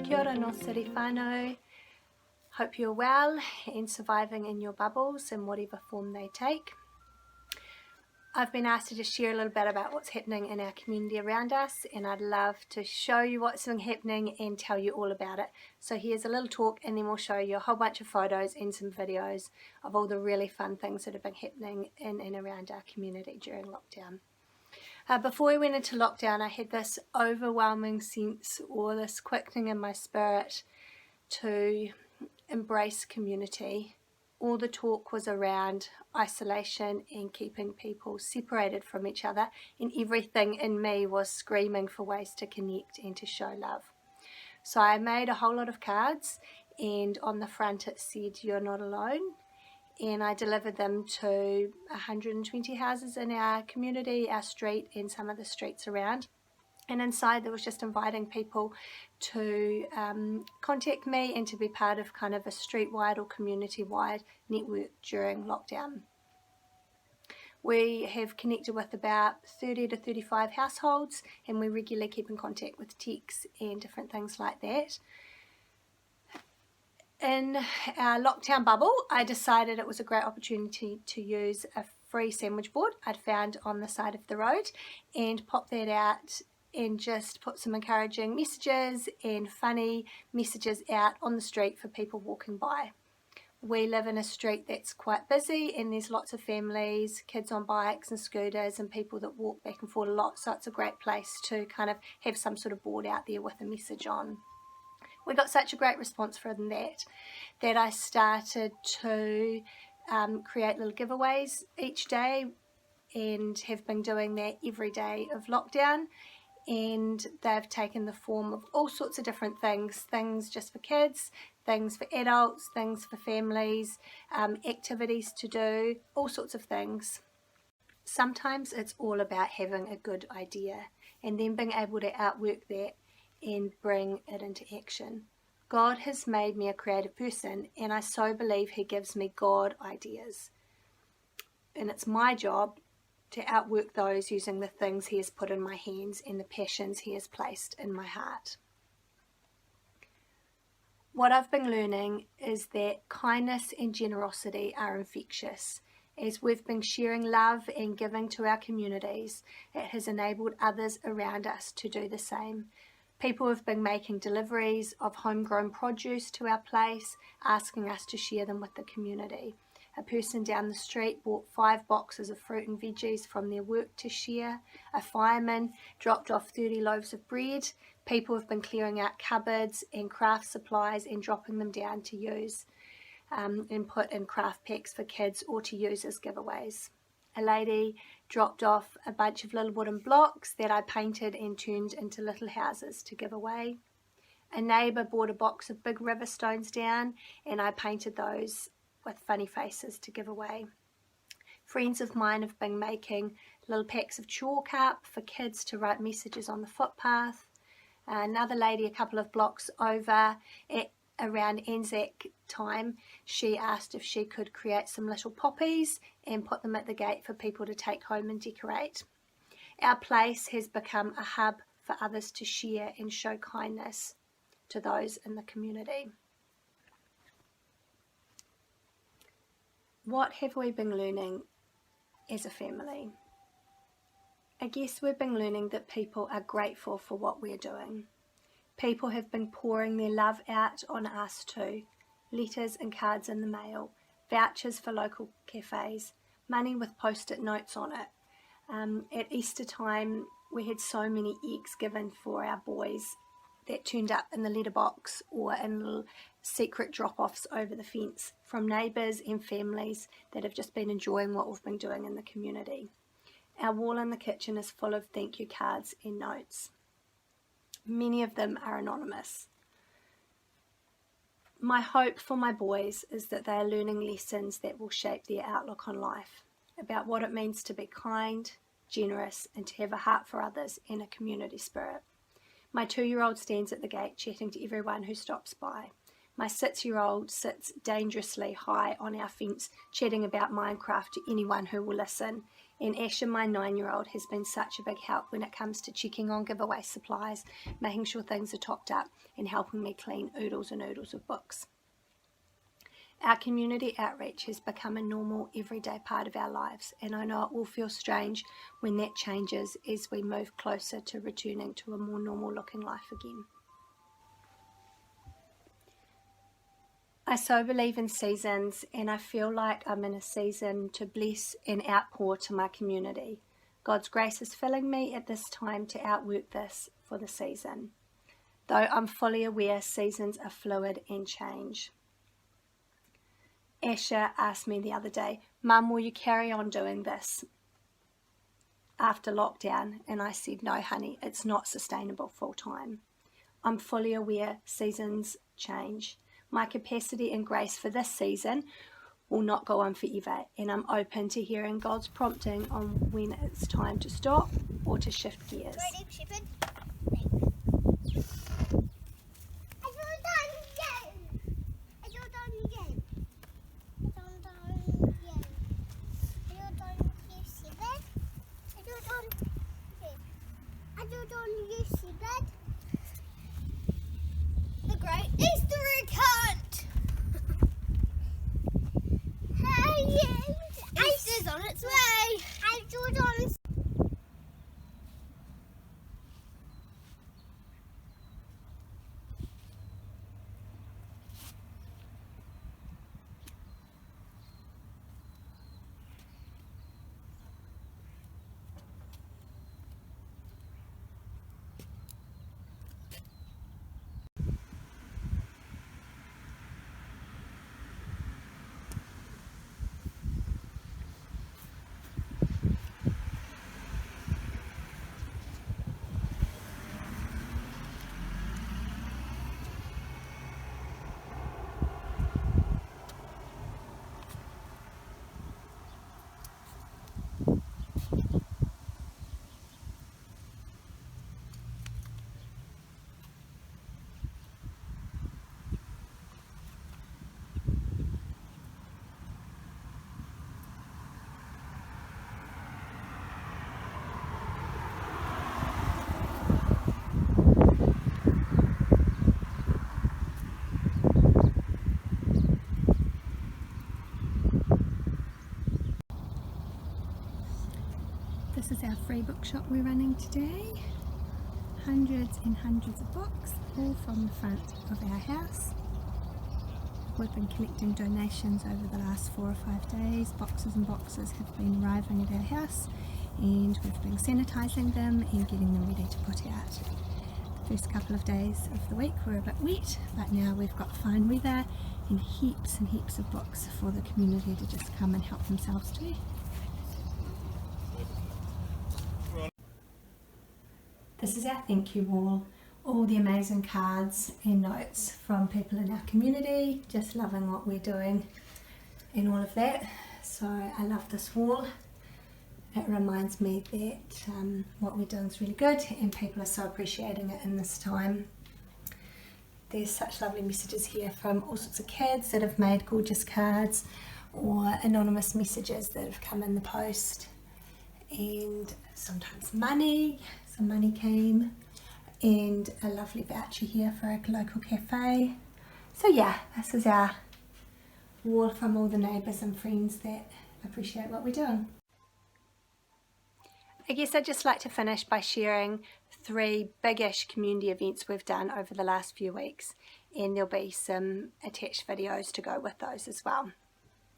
Kia ora no siri whānau. Hope you're well and surviving in your bubbles in whatever form they take. I've been asked to just share a little bit about what's happening in our community around us, and I'd love to show you what's been happening and tell you all about it. So here's a little talk, and then we'll show you a whole bunch of photos and some videos of all the really fun things that have been happening in and around our community during lockdown. Before we went into lockdown, I had this overwhelming sense, or this quickening in my spirit, to embrace community. All the talk was around isolation and keeping people separated from each other, and everything in me was screaming for ways to connect and to show love. So I made a whole lot of cards, and on the front it said, "You're not alone." And I delivered them to 120 houses in our community, our street, and some of the streets around. And inside there was just inviting people to contact me and to be part of kind of a street-wide or community-wide network during lockdown. We have connected with about 30 to 35 households, and we regularly keep in contact with texts and different things like that. In our lockdown bubble, I decided it was a great opportunity to use a free sandwich board I'd found on the side of the road and pop that out and just put some encouraging messages and funny messages out on the street for people walking by. We live in a street that's quite busy, and there's lots of families, kids on bikes and scooters, and people that walk back and forth a lot, so it's a great place to kind of have some sort of board out there with a message on. We got such a great response from that I started to create little giveaways each day, and have been doing that every day of lockdown. And they've taken the form of all sorts of different things just for kids, things for adults, things for families, activities to do, all sorts of things. Sometimes it's all about having a good idea and then being able to outwork that and bring it into action. God has made me a creative person, and I so believe He gives me God ideas. And it's my job to outwork those using the things He has put in my hands and the passions He has placed in my heart. What I've been learning is that kindness and generosity are infectious. As we've been sharing love and giving to our communities, it has enabled others around us to do the same. People have been making deliveries of homegrown produce to our place, asking us to share them with the community. A person down the street bought 5 boxes of fruit and veggies from their work to share. A fireman dropped off 30 loaves of bread. People have been clearing out cupboards and craft supplies and dropping them down to use and put in craft packs for kids or to use as giveaways. A lady dropped off a bunch of little wooden blocks that I painted and turned into little houses to give away. A neighbour bought a box of big river stones down, and I painted those with funny faces to give away. Friends of mine have been making little packs of chalk up for kids to write messages on the footpath. Another lady a couple of blocks over, around Anzac time, she asked if she could create some little poppies and put them at the gate for people to take home and decorate. Our place has become a hub for others to share and show kindness to those in the community. What have we been learning as a family? I guess we've been learning that people are grateful for what we're doing. People have been pouring their love out on us too. Letters and cards in the mail, vouchers for local cafes, money with post-it notes on it. At Easter time, we had so many eggs given for our boys that turned up in the letterbox or in little secret drop-offs over the fence from neighbours and families that have just been enjoying what we've been doing in the community. Our wall in the kitchen is full of thank you cards and notes. Many of them are anonymous. My hope for my boys is that they are learning lessons that will shape their outlook on life, about what it means to be kind, generous, and to have a heart for others and a community spirit. My 2-year-old stands at the gate chatting to everyone who stops by. My 6-year-old sits dangerously high on our fence, chatting about Minecraft to anyone who will listen. And Asher, my 9-year-old, has been such a big help when it comes to checking on giveaway supplies, making sure things are topped up, and helping me clean oodles and oodles of books. Our community outreach has become a normal, everyday part of our lives, and I know it will feel strange when that changes as we move closer to returning to a more normal looking life again. I so believe in seasons, and I feel like I'm in a season to bless and outpour to my community. God's grace is filling me at this time to outwork this for the season, though I'm fully aware seasons are fluid and change. Asher asked me the other day, "Mum, will you carry on doing this after lockdown?" And I said, "No, honey, it's not sustainable full time." I'm fully aware seasons change. My capacity and grace for this season will not go on forever, and I'm open to hearing God's prompting on when it's time to stop or to shift gears. The Great Easter Egg Hunt! Easter's on its way! This is our free bookshop we're running today. Hundreds and hundreds of books, all from the front of our house. We've been collecting donations over the last 4 or 5 days. Boxes and boxes have been arriving at our house, and we've been sanitising them and getting them ready to put out. The first couple of days of the week were a bit wet, but now we've got fine weather and heaps of books for the community to just come and help themselves to. This is our thank you wall, all the amazing cards and notes from people in our community, just loving what we're doing and all of that. So I love this wall. It reminds me that what we're doing is really good and people are so appreciating it in this time. There's such lovely messages here from all sorts of kids that have made gorgeous cards, or anonymous messages that have come in the post, and sometimes money. Some money came, and a lovely voucher here for a local cafe. So yeah, this is our wall from all the neighbours and friends that appreciate what we're doing. I guess I'd just like to finish by sharing 3 big-ish community events we've done over the last few weeks, and there'll be some attached videos to go with those as well.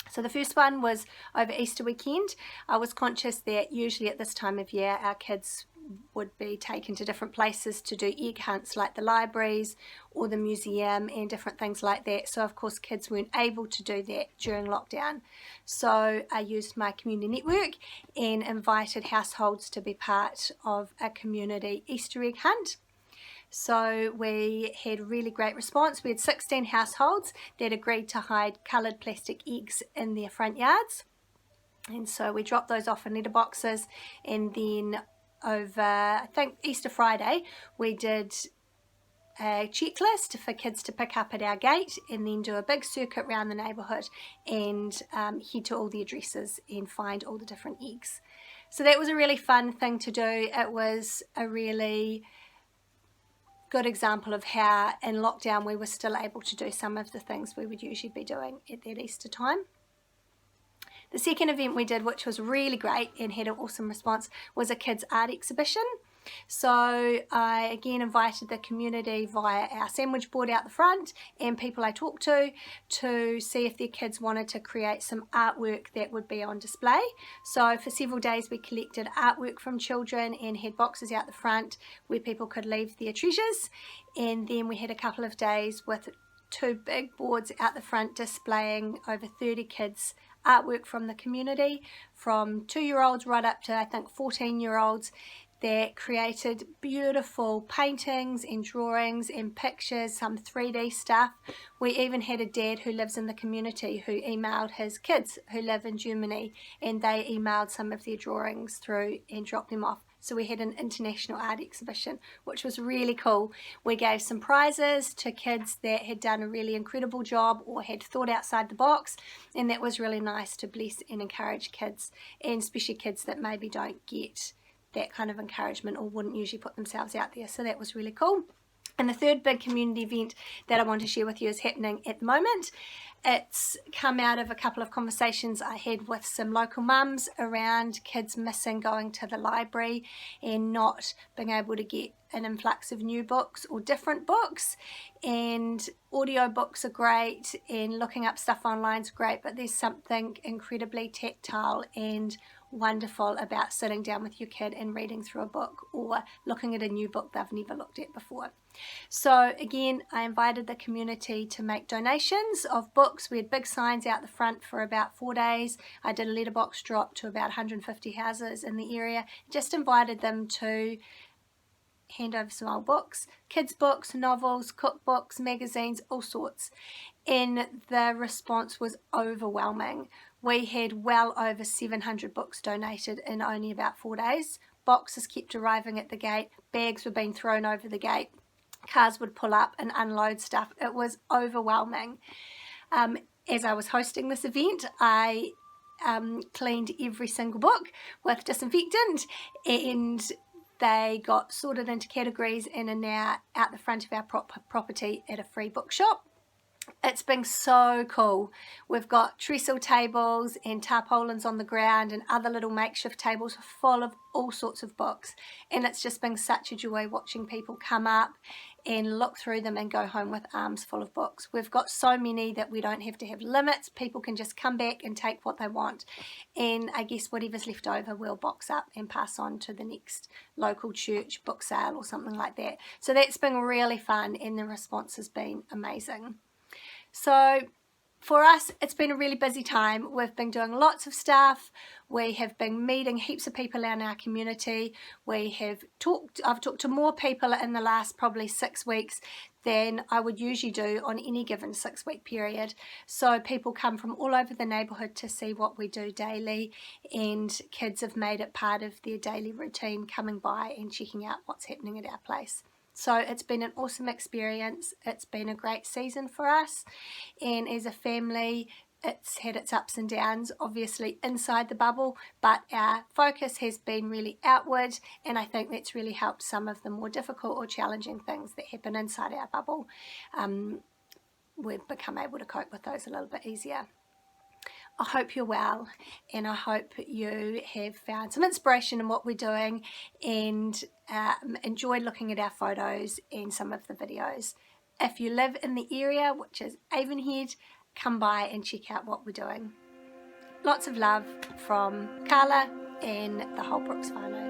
So the first one was over Easter weekend. I was conscious that usually at this time of year our kids would be taken to different places to do egg hunts, like the libraries or the museum and different things like that. So of course kids weren't able to do that during lockdown. So I used my community network and invited households to be part of a community Easter egg hunt. So we had a really great response. We had 16 households that agreed to hide coloured plastic eggs in their front yards. And so we dropped those off in letterboxes, and then over, I think, Easter Friday, we did a checklist for kids to pick up at our gate, and then do a big circuit around the neighbourhood and head to all the addresses and find all the different eggs. So that was a really fun thing to do. It was a really good example of how in lockdown we were still able to do some of the things we would usually be doing at that Easter time. The second event we did, which was really great and had an awesome response, was a kids art exhibition. So I again invited the community via our sandwich board out the front and people I talked to see if their kids wanted to create some artwork that would be on display. So for several days we collected artwork from children and had boxes out the front where people could leave their treasures, and then we had a couple of days with 2 big boards out the front displaying over 30 kids artwork from the community, from 2-year-olds right up to I think 14-year-olds, that created beautiful paintings and drawings and pictures, some 3D stuff. We even had a dad who lives in the community who emailed his kids who live in Germany, and they emailed some of their drawings through and dropped them off. So we had an international art exhibition, which was really cool. We gave some prizes to kids that had done a really incredible job or had thought outside the box, and that was really nice to bless and encourage kids, and especially kids that maybe don't get that kind of encouragement or wouldn't usually put themselves out there. So that was really cool. And the third big community event that I want to share with you is happening at the moment. It's come out of a couple of conversations I had with some local mums around kids missing going to the library and not being able to get an influx of new books or different books. And audio books are great and looking up stuff online is great, but there's something incredibly tactile and wonderful about sitting down with your kid and reading through a book or looking at a new book they've never looked at before. So again, I invited the community to make donations of books. We had big signs out the front for about 4 days. I did a letterbox drop to about 150 houses in the area. Just invited them to hand over some old books, kids books, novels, cookbooks, magazines, all sorts. And the response was overwhelming. We had well over 700 books donated in only about 4 days. Boxes kept arriving at the gate, bags were being thrown over the gate, cars would pull up and unload stuff. It was overwhelming. As I was hosting this event, I cleaned every single book with disinfectant, and they got sorted into categories and are now out the front of our property at a free bookshop. It's been so cool. We've got trestle tables and tarpaulins on the ground and other little makeshift tables full of all sorts of books, and it's just been such a joy watching people come up and look through them and go home with arms full of books. We've got so many that we don't have to have limits. People can just come back and take what they want, and I guess whatever's left over we'll box up and pass on to the next local church book sale or something like that. So that's been really fun and the response has been amazing. So for us, it's been a really busy time. We've been doing lots of stuff. We have been meeting heaps of people in our community. I've talked to more people in the last probably 6 weeks than I would usually do on any given 6-week period. So people come from all over the neighbourhood to see what we do daily, and kids have made it part of their daily routine, coming by and checking out what's happening at our place. So it's been an awesome experience. It's been a great season for us, and as a family it's had its ups and downs, obviously inside the bubble, but our focus has been really outward, and I think that's really helped some of the more difficult or challenging things that happen inside our bubble. We've become able to cope with those a little bit easier. I hope you're well, and I hope you have found some inspiration in what we're doing and enjoyed looking at our photos and some of the videos. If you live in the area, which is Avonhead, come by and check out what we're doing. Lots of love from Carla and the whole Brooks whānau.